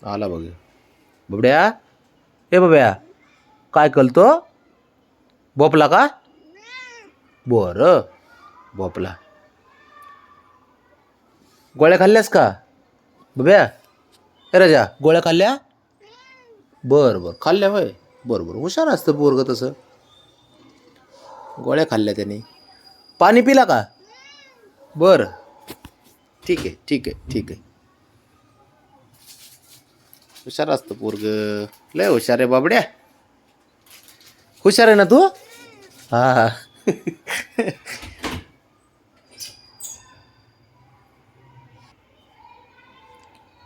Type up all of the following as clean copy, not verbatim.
आला बघ बबड्या. ए बब्या, काय कलतो? बोपला का? बरं, बोपला. गोळ्या खाल्ल्यास का बब्या? ए राजा, गोळ्या खाल्ल्या? बरं बरं, खाल्ल्या होय. बरं बरं, हुशार असतं पोरगं तसं. गोळ्या खाल्ल्या त्याने. पाणी पिला का? बरं, ठीक आहे ठीक आहे ठीक आहे. हुशार असतं पोरगं, लय हुशार आहे बाबड्या. हुशार आहे ना तू? हा.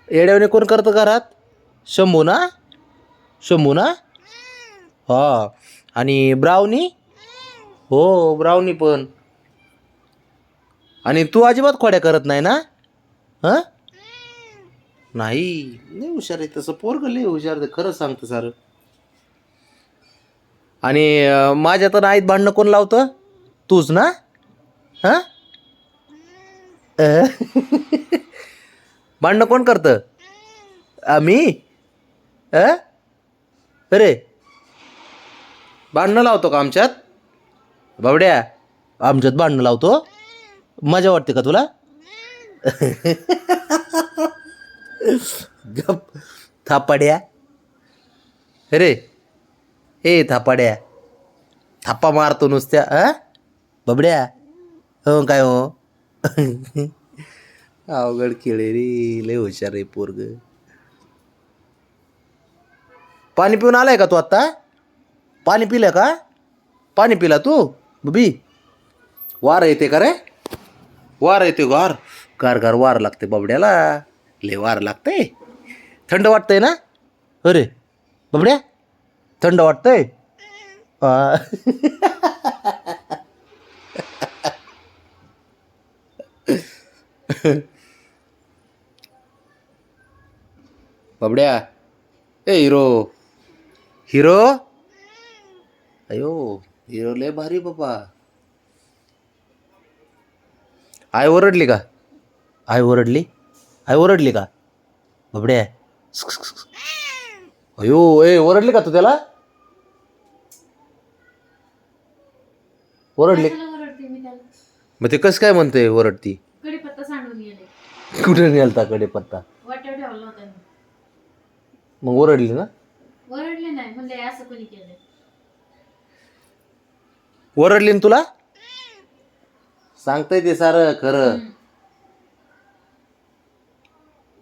येड्यावने कोण करतं घरात? शंभू ना? शंभू ना? हा. आणि ब्राउनी? हो, ब्राउनी पण. आणि तू अजिबात खोड्या करत नाही ना? हां, नाही. लय हुशार आहे तसं पोरगं, लय हुशार आहे, खरं सांगतं सारं. आणि माझ्या तर आईत भांडणं कोण लावतं? तूच ना? हां. भांडणं कोण करतं? आम्ही? अरे, भांडणं लावतो का आमच्यात बावड्या? आमच्यात भांडणं लावतो? मजा वाटते का तुला? गप थापाड्या. अरे, ए थापाड्या, थापा मारतो नुसत्या. बबड्या, हो काय हो? अवघड खेळे रे, लय हुशार आहे पोरग. पाणी पिऊन आलाय का तू आत्ता? पाणी पिलं का? पाणी पिला तू बबी? वार येते का रे? वार येते, गार गार गार वार लागते बबड्याला. लय वार लागते. थंड वाटतंय ना? अरे बबड्या, थंड वाटतंय? आ. बबड्या, ए हिरो, हिरो. अयो, हिरो लय भारी बाबा. आई ओरडली का? आई ओरडली? आई ओरडली का बबड्या? अयो, ए ओरडली का तू त्याला? ओरडली? मग ते कसं काय म्हणते ओरडती? कडीपत्ता सांडून गेले. कुठे नेलता कडीपत्ता? वाट्यावर ठेवला होता मी. मग ओरडली ना? ओरडले नाही, म्हणले असं कोणी केलं. ओरडली ना तुला? सांगताय ते सारं खरं.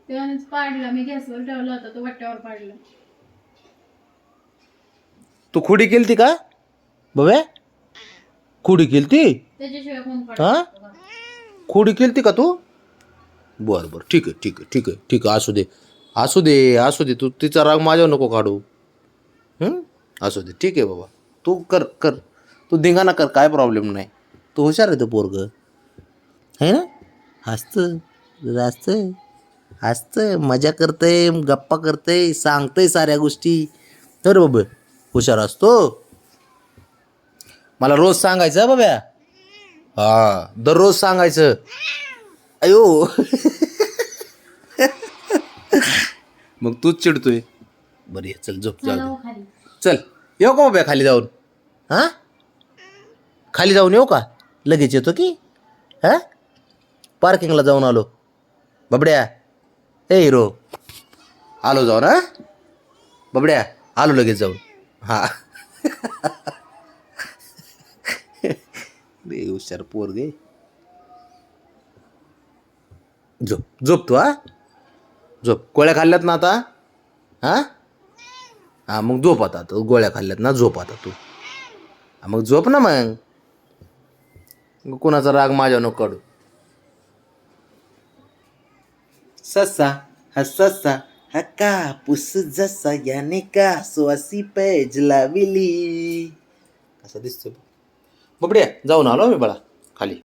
तेव्हाच पाडला, मी गॅसवर ठेवला होता तो वाट्यावर पाडला. तू खुडी केलती का बबे? खुडी केलती? त्याच्याशिवाय कोण हा? पाडला? खुडी केलती का तू? बरं बरं, ठीक आहे ठीक आहे ठीक आहे ठीक आहे, असू दे असू दे असू दे. तू तिचा राग माझ्यावर नको काढू. असू दे, ठीक आहे बाबा. तू कर कर, तू धिंगाणा कर, काय प्रॉब्लेम नाही. तू हुशार आहे तो पोरग है ना? हसतं हसतं हसतं, मजा करतंय, गप्पा करतंय, सांगतंय साऱ्या गोष्टी. तर बाबा हुशार असतो. मला रोज सांगायचं बाब्या. हा, दररोज सांगायचं. अयो. मग तूच चिडतोय. बरं ये, चल झोप, जाऊ दे. खाली चल येऊ का बाब्या खाली जाऊन? हां, खाली जाऊन येऊ का? लगेच येतो की. हां, पार्किंगला जाऊन आलो बबड्या. ए हिरो, आलो जाऊन. हां बबड्या, आलो लगेच जाऊन. हा. लय हुशार पोरगे. झोप झोप तू. हा, झोप. गोळ्या खाल्ल्यात ना आता? हां हां, मग झोप आता. तू गोळ्या खाल्ल्यात ना, झोप आता तू. मग झोप ना मग. कुणाचा राग माझ्या नको काढू. ससा हा ससा हा कापूस जसा, याने का सुवासी पैज लाविली. कसा दिसतोय बबड्या? जाऊन आलो मी बाळा खाली.